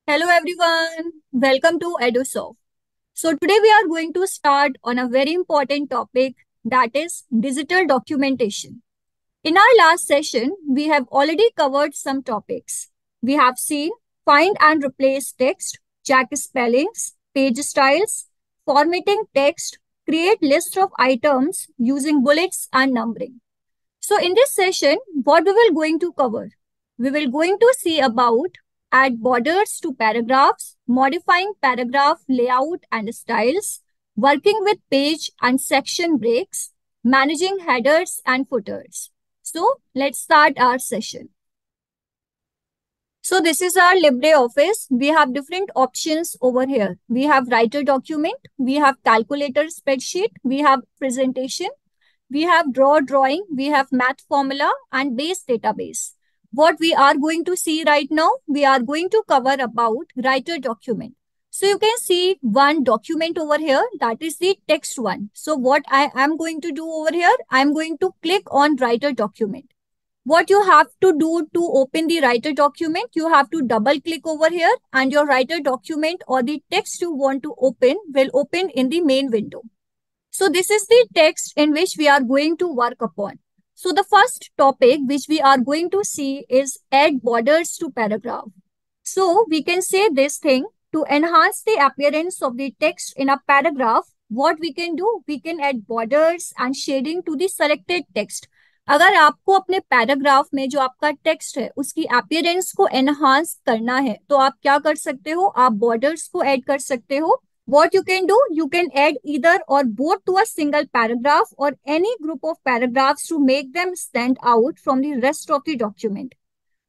Hello everyone, welcome to EduSoft. So today we are going to start on a very important topic, that is digital documentation. In our last session, we have already covered some topics. We have seen find and replace text, check spellings, page styles, formatting text, create list of items using bullets and numbering. So in this session, what we will going to cover? We will going to see about add borders to paragraphs, modifying paragraph layout and styles, working with page and section breaks, managing headers and footers. So let's start our session. So this is our LibreOffice. We have different options over here. We have writer document, we have calculator spreadsheet, we have presentation, we have drawing, we have math formula and base database. What we are going to see right now, we are going to cover about writer document. So you can see one document over here, that is the text one. So what I am going to do over here, I am going to click on writer document. What you have to do to open the writer document, you have to double click over here and your writer document or the text you want to open will open in the main window. So this is the text in which we are going to work upon. So the first topic which we are going to see is add borders to paragraph. So we can say this thing, to enhance the appearance of the text in a paragraph, what we can do, we can add borders and shading to the selected text. अगर आपको अपने paragraph में जो आपका text है उसकी appearance को enhance करना है तो आप क्या कर सकते हो, आप बॉर्डर्स को ऐड कर सकते हो. What you can do, you can add either or both to a single paragraph or any group of paragraphs to make them stand out from the rest of the document.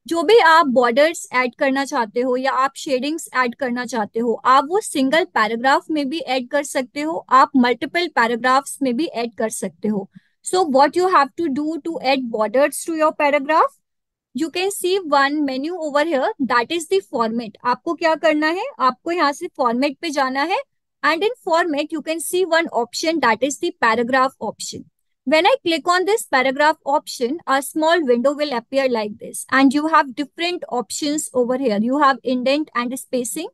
जो भी आप borders add करना चाहते हो या आप shadings add करना चाहते हो, आप वो सिंगल पैराग्राफ में भी ऐड कर सकते हो, आप मल्टीपल पैराग्राफ्स में भी ऐड कर सकते हो. So what you have to do to add borders to your paragraph? You can see one menu over here, that is the format. आपको क्या करना है, आपको यहाँ से format पे जाना है and in format you can see one option, that is the paragraph option. When I click on this paragraph option, a small window will appear like this and you have different options over here. You have indent and spacing,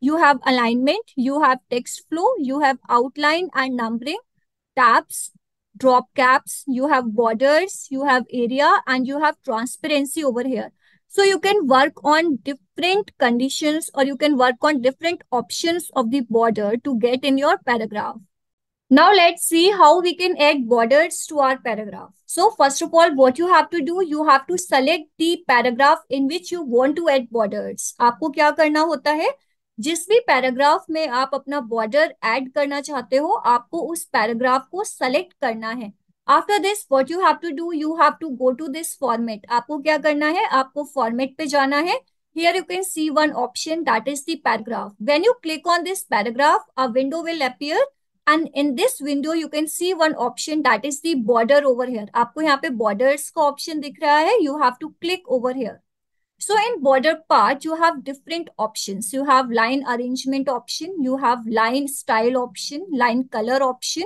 you have alignment, you have text flow, you have outline and numbering, tabs, drop caps, you have borders, you have area and you have transparency over here. So you can work on different conditions or you can work on different options of the border to get in your paragraph. Now let's see how we can add borders to our paragraph. So first of all, what you have to do, you have to select the paragraph in which you want to add borders. आपको क्या करना होता है, जिस भी paragraph में आप अपना बॉर्डर ऐड करना चाहते हो, आपको उस पैराग्राफ को सेलेक्ट करना है. After this what you have to do, you have to go to this format. आपको क्या करना है, आपको फॉर्मेट पे जाना है. Here you can see one option, that is the paragraph. When you click on this paragraph, a window will appear and in this window you can see one option, that is the border over here. आपको यहाँ पे borders का option दिख रहा है, you have to click over here. So in border part, you have different options. You have line arrangement option, you have line style option, line color option,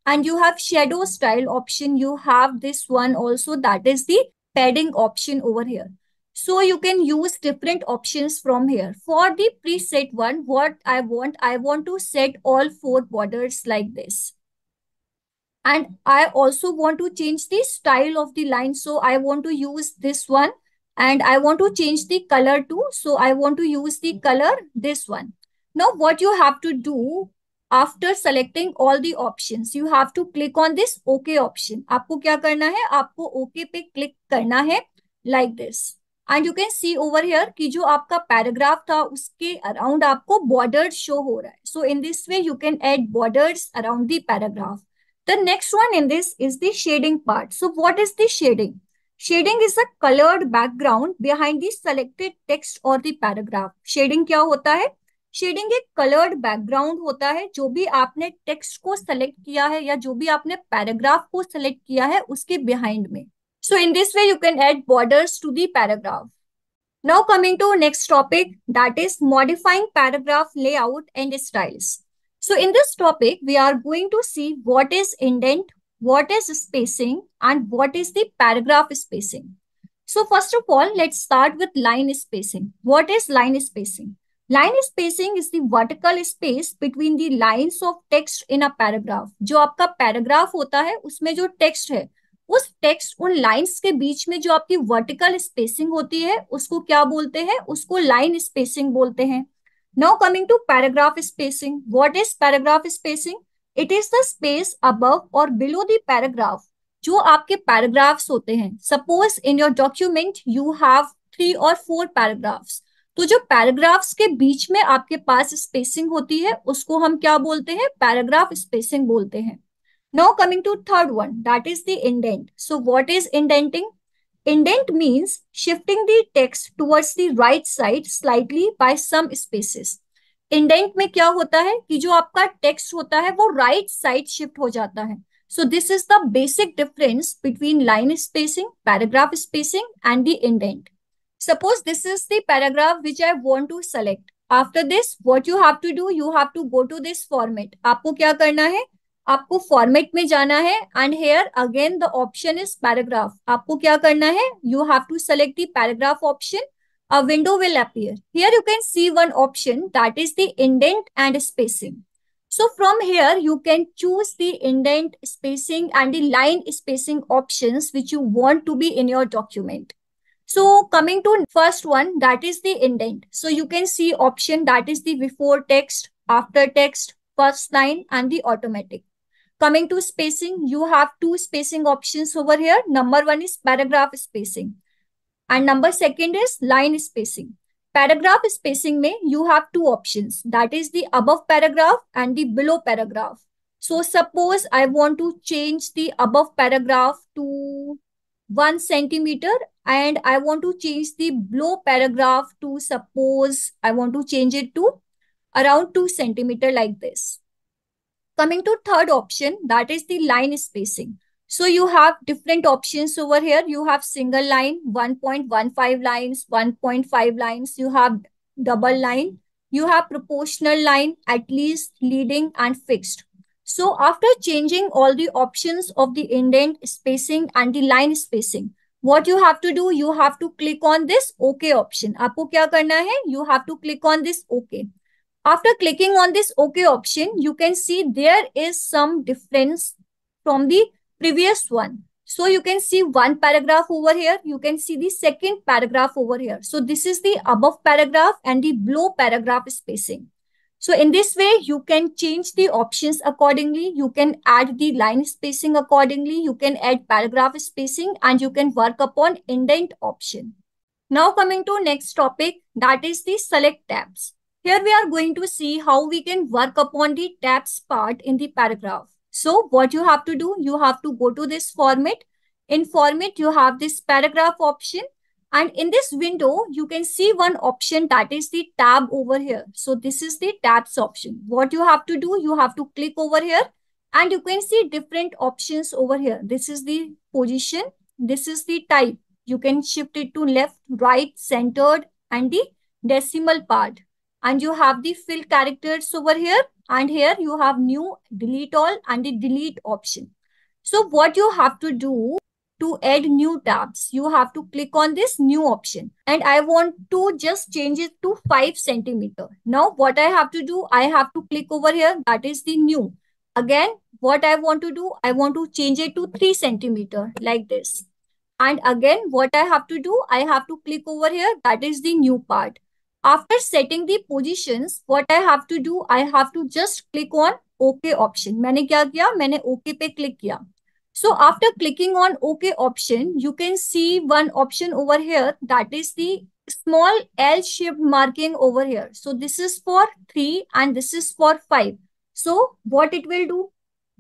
and you have shadow style option. You have this one also, that is the padding option over here. So you can use different options from here. For the preset one, what I want to set all 4 borders like this. And I also want to change the style of the line. So I want to use this one. And I want to change the color too. So I want to use the color, this one. Now what you have to do, after selecting all the options, you have to click on this OK option. आपको क्या करना है, आपको OK पे click करना है like this. And you can see over here कि जो आपका paragraph था उसके around आपको borders show हो रहा है. So in this way you can add borders around the paragraph. The next one in this is the shading part. So what is the shading? Shading is a colored background behind the selected text or the paragraph. Shading क्या होता है? Shading एक colored background होता है जो भी आपने text को select किया है या जो भी आपने paragraph को select किया है उसके behind में. So in this way you can add borders to the paragraph. Now coming to next topic, that is modifying paragraph layout and styles. So in this topic we are going to see what is indent, what is spacing, and what is the paragraph spacing. So first of all, let's start with line spacing. What is line spacing? Line spacing is the vertical space between the lines of text in a paragraph. जो आपका paragraph होता है उसमें जो text है, उस text उन lines के बीच में जो आपकी वर्टिकल स्पेसिंग होती है उसको क्या बोलते हैं? उसको लाइन स्पेसिंग बोलते हैं. Now coming to paragraph spacing. What is paragraph spacing? It is the space above or below the paragraph जो आपके पैराग्राफ्स होते हैं. Suppose in your document you have 3 or 4 paragraphs. तो जो पैराग्राफ्स के बीच में आपके पास स्पेसिंग होती है उसको हम क्या बोलते हैं? पैराग्राफ स्पेसिंग बोलते हैं. Now coming to third one, that is the indent. So what is indenting? Indent means shifting the text towards the right side slightly by some spaces. Indent में क्या होता है कि जो आपका टेक्स्ट होता है वो राइट साइड शिफ्ट हो जाता है. So this is the basic difference between line spacing, paragraph spacing and the indent. Suppose this is the paragraph which I want to select. After this, what you have to do, you have to go to this format. आपको क्या करना है? आपको format में जाना है and here again the option is paragraph. आपको क्या करना है? You have to select the paragraph option. A window will appear. Here you can see one option that is the indent and spacing. So from here you can choose the indent, spacing and the line spacing options which you want to be in your document. So coming to first one, that is the indent. So you can see option that is the before text, after text, first line and the automatic. Coming to spacing, you have 2 spacing options over here. Number 1 is paragraph spacing and number 2 is line spacing. Paragraph spacing में you have 2 options, that is the above paragraph and the below paragraph. So suppose I want to change the above paragraph to 1 centimeter and I want to change the below paragraph to, suppose I want to change it to around 2 centimeter like this. Coming to third option, that is the line spacing. So you have different options over here. You have single line, 1.15 lines, 1.5 lines. You have double line. You have proportional line, at least, leading and fixed. So after changing all the options of the indent, spacing and the line spacing, what you have to do, you have to click on this OK option. आपको क्या करना है? You have to click on this OK. After clicking on this OK option, you can see there is some difference from the previous one. So you can see one paragraph over here. You can see the second paragraph over here. So this is the above paragraph and the below paragraph spacing. So in this way, you can change the options accordingly. You can add the line spacing accordingly. You can add paragraph spacing and you can work upon indent option. Now coming to next topic, that is the select tabs. Here we are going to see how we can work upon the tabs part in the paragraph. So what you have to do, you have to go to this format. In format, you have this paragraph option. And in this window, you can see one option that is the tab over here. So this is the tabs option. What you have to do, you have to click over here and you can see different options over here. This is the position. This is the type. You can shift it to left, right, centered and the decimal part. And you have the fill characters over here and here you have new, delete all and the delete option. So what you have to do to add new tabs, you have to click on this new option and I want to just change it to 5 centimeter. Now what I have to do, I have to click over here, that is the new. Again, what I want to do, I want to change it to 3 centimeter like this. And again, what I have to do, I have to click over here, that is the new part. After setting the positions, what I have to do, I have to just click on OK option. मैंने क्या किया? मैंने OK पे click किया. So after clicking on OK option, you can see one option over here, that is the small L-shaped marking over here. So this is for 3 and this is for 5. So what it will do?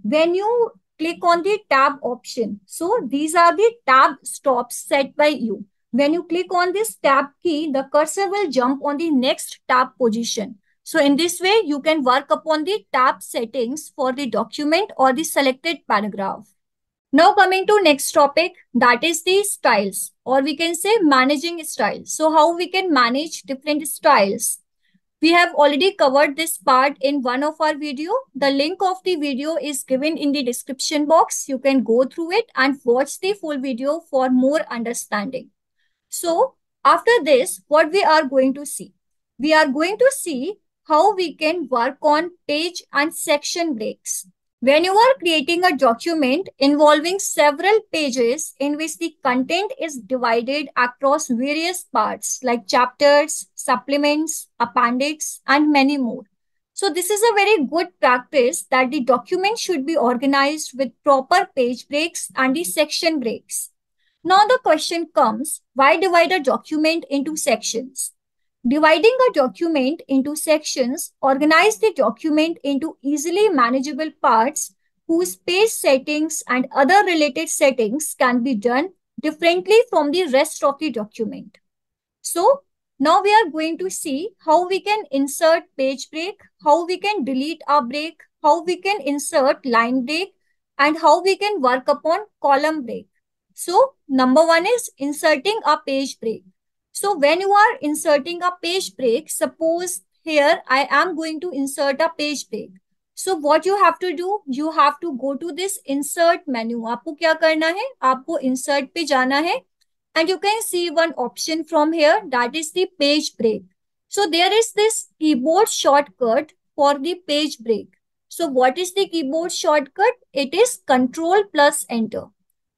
When you click on the tab option, so these are the tab stops set by you. When you click on this tab key, the cursor will jump on the next tab position. So in this way, you can work upon the tab settings for the document or the selected paragraph. Now coming to next topic, that is the styles, or we can say managing styles. So how we can manage different styles? We have already covered this part in one of our video. The link of the video is given in the description box. You can go through it and watch the full video for more understanding. So after this, what we are going to see? We are going to see how we can work on page and section breaks. When you are creating a document involving several pages in which the content is divided across various parts like chapters, supplements, appendix, and many more. So this is a very good practice that the document should be organized with proper page breaks and the section breaks. Now the question comes, why divide a document into sections? Dividing a document into sections organize the document into easily manageable parts whose page settings and other related settings can be done differently from the rest of the document. So now we are going to see how we can insert page break, how we can delete a break, how we can insert line break, and how we can work upon column break. So number one is inserting a page break. So when you are inserting a page break, suppose here I am going to insert a page break. So what you have to do, you have to go to this insert menu. आपको क्या करना है? आपको insert पे जाना है. And you can see one option from here, that is the page break. So there is this keyboard shortcut for the page break. So what is the keyboard shortcut? It is Control plus Enter.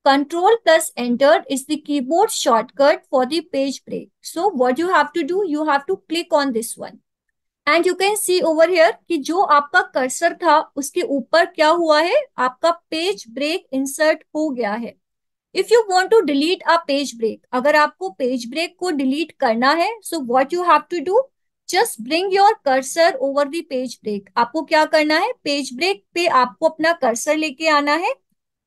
Control plus Enter is the keyboard shortcut for the page break. So what you have to do, you have to click on this one. And you can see over here कि जो आपका cursor था उसके ऊपर क्या हुआ है, आपका पेज ब्रेक इंसर्ट हो गया है. If you want to delete a page break, अगर आपको पेज ब्रेक को डिलीट करना है, so what you have to do, just bring your cursor over the page break. आपको क्या करना है, पेज ब्रेक पे आपको अपना कर्सर लेके आना है.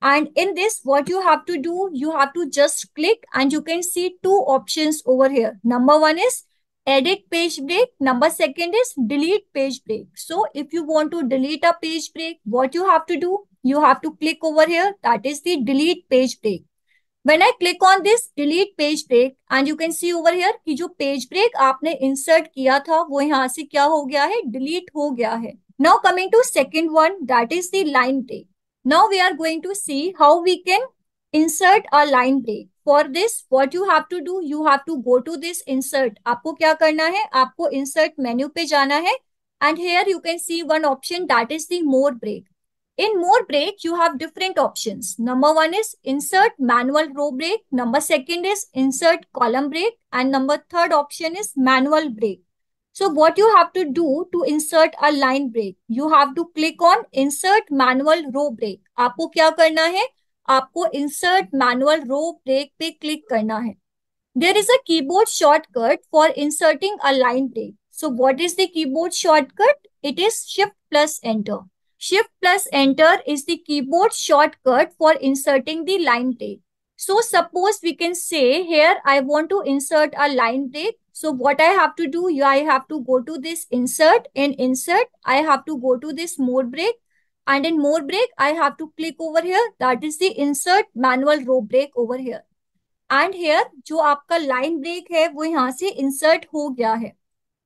And in this, what you have to do, you have to just click and you can see two options over here. Number one is edit page break. Number second is delete page break. So if you want to delete a page break, what you have to do, you have to click over here. That is the delete page break. When I click on this delete page break and you can see over here कि जो page break आपने insert किया था वो यहाँ से क्या हो गया है, delete हो गया है. Now coming to second one, that is the line break. Now we are going to see how we can insert a line break. For this, what you have to do, you have to go to this insert. आपको क्या करना है, आपको insert menu पे जाना है and here you can see one option, that is the more break. In more break, you have different options. Number one is insert manual row break. Number second is insert column break. And number third option is manual break. So what you have to do to insert a line break, you have to click on insert manual row break. आपको क्या करना है, आपको insert manual row break पे click करना है. There is a keyboard shortcut for inserting a line break. So what is the keyboard shortcut? It is Shift plus Enter. Shift plus Enter is the keyboard shortcut for inserting the line break. So suppose we can say here I want to insert a line break. So what I have to do, I have to go to this insert. In insert, I have to go to this more break. And in more break, I have to click over here. That is the insert manual row break over here. And here जो आपका line break है वो यहाँ से insert हो गया है.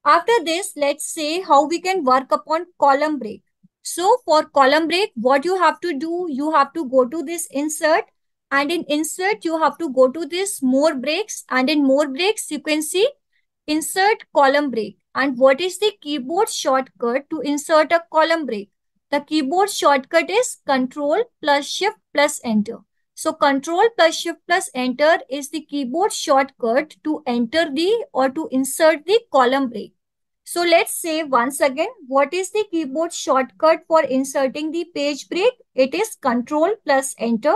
After this, let's say how we can work upon column break. So for column break, what you have to do, you have to go to this insert and in insert, you have to go to this more breaks and in more breaks, you can see insert column break. And what is the keyboard shortcut to insert a column break? The keyboard shortcut is Control plus Shift plus Enter. So Control plus Shift plus Enter is the keyboard shortcut to enter the or to insert the column break. So let's say once again, what is the keyboard shortcut for inserting the page break? It is Control plus Enter.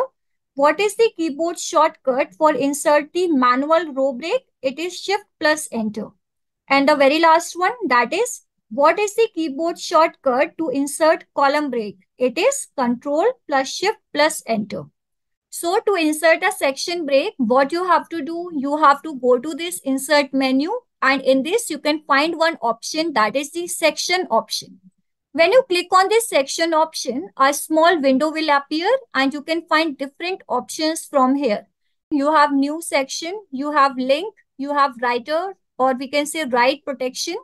What is the keyboard shortcut for insert the manual row break? It is Shift plus Enter. And the very last one, that is, what is the keyboard shortcut to insert column break? It is Control plus Shift plus Enter. So to insert a section break, what you have to do, you have to go to this insert menu and in this you can find one option, that is the section option. When you click on this section option, a small window will appear and you can find different options from here. You have new section, you have link, you have writer or we can say write protection.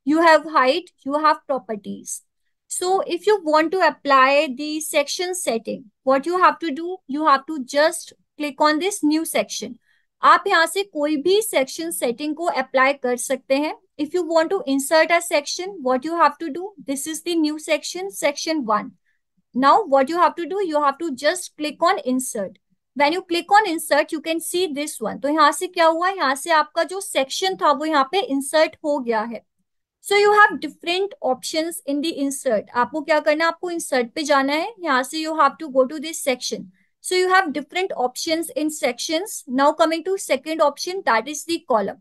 you have height, you have properties. So if you want to apply the section setting, what you have to do, you have to just click on this new section. आप यहाँ से कोई भी section setting को apply कर सकते हैं. If you want to insert a section, what you have to do, this is the new section, section 1. Now what you have to do, you have to just click on insert. When you click on insert, you can see this one. तो यहाँ से क्या हुआ, यहाँ से आपका जो section था वो यहाँ पे insert हो गया है. So you have different options in the insert. आपको क्या करना है, आपको insert पे जाना है. यहाँ से you have to go to this section. So you have different options in sections. Now coming to second option, that is the column.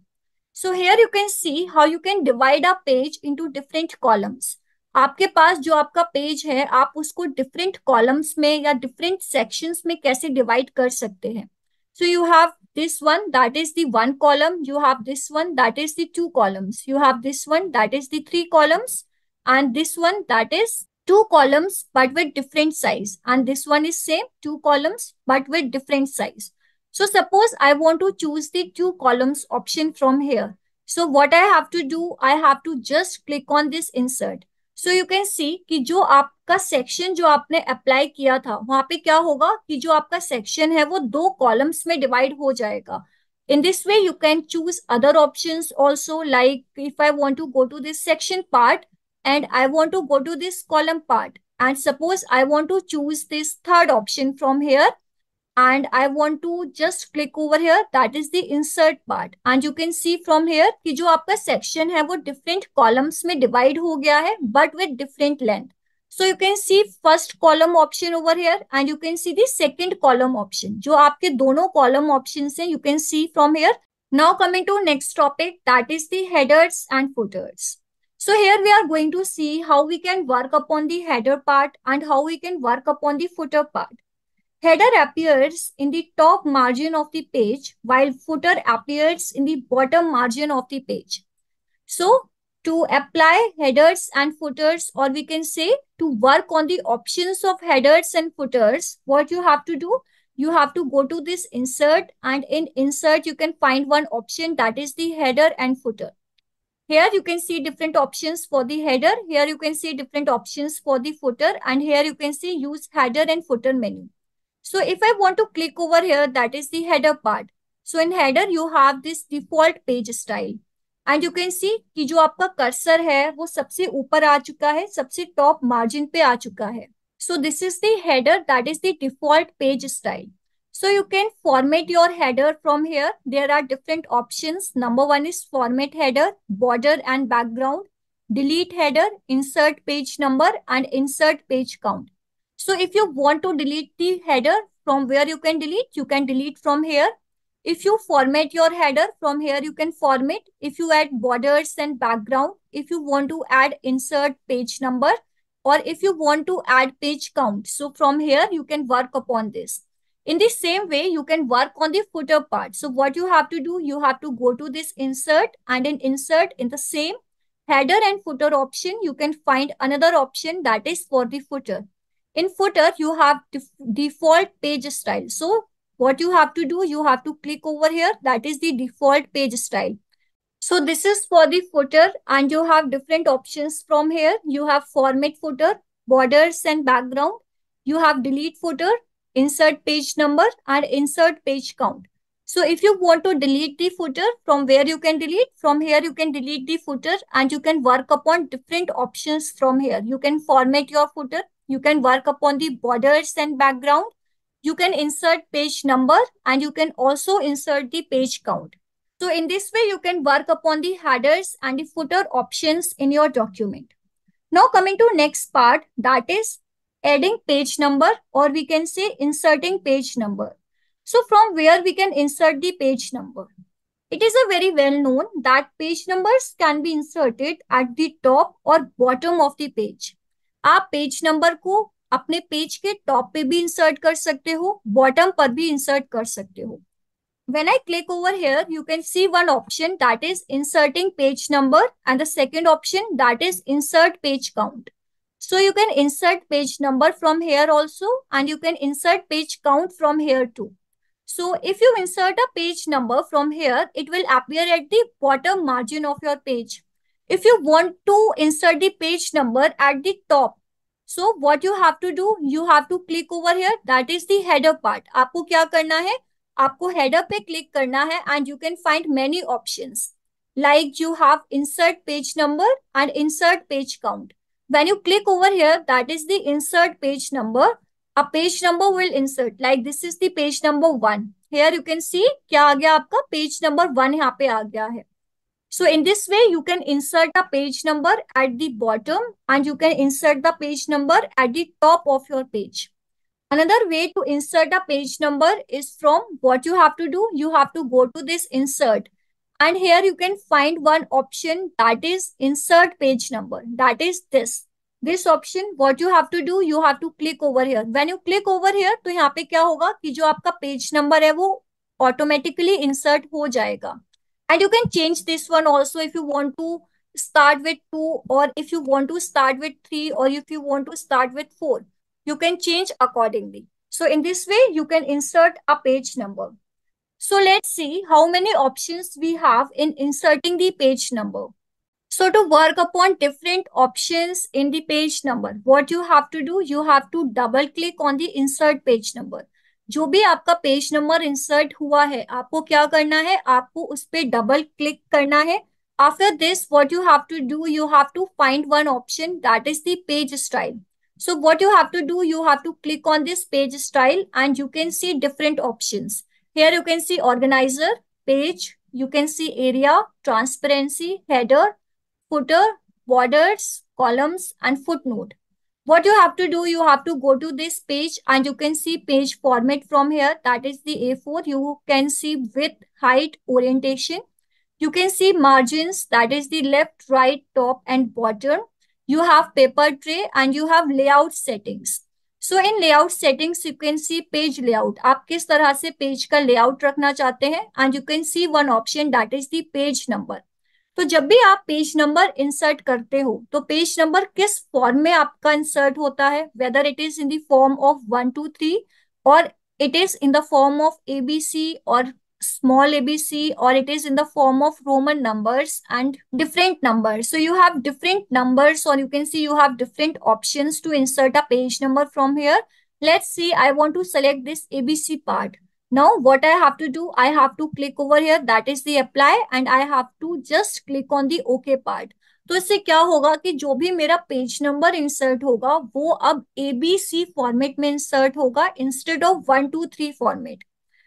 So here you can see how you can divide a page into different columns. आपके पास जो आपका page है, आप उसको different columns में या different sections में कैसे divide कर सकते हैं. So you have this one, that is the 1 column. You have this one, that is the 2 columns. You have this one, that is the 3 columns. And this one, that is 2 columns, but with different size. And this one is same, 2 columns, but with different size. So suppose I want to choose the 2 columns option from here. So what I have to do, I have to just click on this insert. So you can see कि जो आपका section जो आपने apply किया था वहां पे क्या होगा कि जो आपका सेक्शन है वो 2 कॉलम्स में डिवाइड हो जाएगा. In this way you can choose other options also, like if I want to go to this section part and I want to go to this column part, and suppose I want to choose this third option from here and I want to just click over here, that is the insert part. And you can see from here कि जो आपका section है वो different columns में divide हो गया है but with different length. So you can see first column option over here and you can see the second column option. जो आपके दोनों column options हैं, you can see from here. Now coming to next topic, that is the headers and footers. So here we are going to see how we can work upon the header part and how we can work upon the footer part. Header appears in the top margin of the page while footer appears in the bottom margin of the page. So to apply headers and footers, or we can say to work on the options of headers and footers, what you have to do, you have to go to this insert, and in insert you can find one option, that is the header and footer. Here you can see different options for the header. Here you can see different options for the footer, and here you can see use header and footer menu. So if I want to click over here, that is the header part. So in header, you have this default page style. And you can see कि जो आपका cursor है वो सबसे ऊपर आ चुका है, सबसे टॉप मार्जिन पे आ चुका है. So this is the header, that is the default page style. So you can format your header from here. There are different options. Number 1 is format header, border and background, delete header, insert page number, and insert page count. So if you want to delete the header, from where you can delete from here. If you format your header, from here you can format. If you add borders and background, if you want to add insert page number, or if you want to add page count, so from here you can work upon this. In the same way, you can work on the footer part. So what you have to do, you have to go to this insert, and in insert, in the same header and footer option, you can find another option, that is for the footer. In footer, you have default page style. So what you have to do, you have to click over here, that is the default page style. So this is for the footer, and you have different options from here. You have format footer, borders and background. You have delete footer, insert page number, and insert page count. So if you want to delete the footer, from where you can delete, from here you can delete the footer, and you can work upon different options from here. You can format your footer, you can work upon the borders and background, you can insert page number, and you can also insert the page count. So in this way, you can work upon the headers and the footer options in your document. Now coming to next part, that is adding page number, or we can say inserting page number. So from where we can insert the page number? It is a very well known that page numbers can be inserted at the top or bottom of the page. आप page number को अपने page के top पे भी insert कर सकते हो, bottom पर भी इंसर्ट कर सकते हो. When I click over here, you can see one option, that is inserting page number, and the second option, that is insert page count. So you can insert page number from here also, and you can insert page count from here too. So if you insert a page number from here, it will appear at the bottom margin of your page. If you want to insert the page number at the top, so what you have to do, you have to click over here, that is the header part. आपको क्या करना है, आपको header पे click करना है and you can find many options. Like you have insert page number and insert page count. When you click over here, that is the insert page number. A page number will insert, like this is the page number 1. Here you can see क्या आ गया आपका, page number 1 यहाँ पे आ गया है. So in this way, you can insert a page number at the bottom and you can insert the page number at the top of your page. Another way to insert a page number is from what you have to do. You have to go to this insert and here you can find one option, that is insert page number. That is this. This option, what you have to do, you have to click over here. When you click over here, तो यहाँ पे क्या होगा कि जो आपका page number है वो automatically insert हो जाएगा. And you can change this one also if you want to start with 2 or if you want to start with 3 or if you want to start with 4. You can change accordingly. So in this way, you can insert a page number. So let's see how many options we have in inserting the page number. So to work upon different options in the page number, what you have to do, you have to double click on the insert page number. जो भी आपका page number insert हुआ है, आपको क्या करना है, आपको उस पर डबल क्लिक करना है. After this, what you have to do, you have to find one option, that is the page style. So what you have to do, you have to click on this page style and you can see different options. Here you can see organizer, page, you can see area, transparency, header, footer, borders, columns, and footnote. What you have to do, you have to go to this page and you can see page format from here. That is the A4. You can see width, height, orientation. You can see margins. That is the left, right, top, and bottom. You have paper tray and you have layout settings. So in layout settings, you can see page layout. आप किस तरह से page का layout रखना चाहते हैं and you can see one option, that is the page number. तो जब भी आप पेज नंबर इंसर्ट करते हो तो पेज नंबर किस फॉर्म में आपका इंसर्ट होता है, whether it is in the form of 1 2 3 और it is in the form of ABC or small abc or it is in the form of Roman numbers and different numbers. So you have different numbers or you can see you have different options to insert a page number from here. Let's see, I want to select this ABC part. Now what I have to do, I have to click over here, that is the apply and I have to just click on the OK part. तो इससे क्या होगा कि जो भी मेरा page number insert होगा वो अब ABC फॉर्मेट में इंसर्ट होगा instead of 1 2 3 format.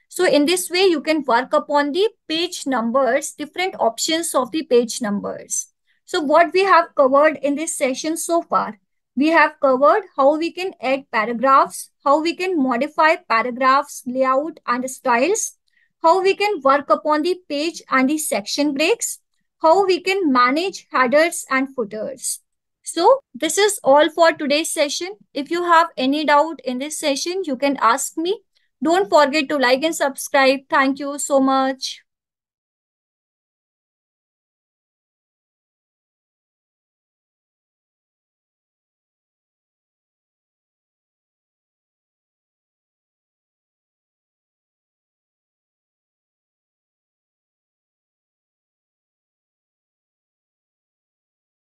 So in this way you can work upon the page numbers, different options of the page numbers. So what we have covered in this session so far, we have covered how we can add paragraphs, how we can modify paragraphs, layout and styles, how we can work upon the page and the section breaks, how we can manage headers and footers. So this is all for today's session. If you have any doubt in this session, you can ask me. Don't forget to like and subscribe. Thank you so much.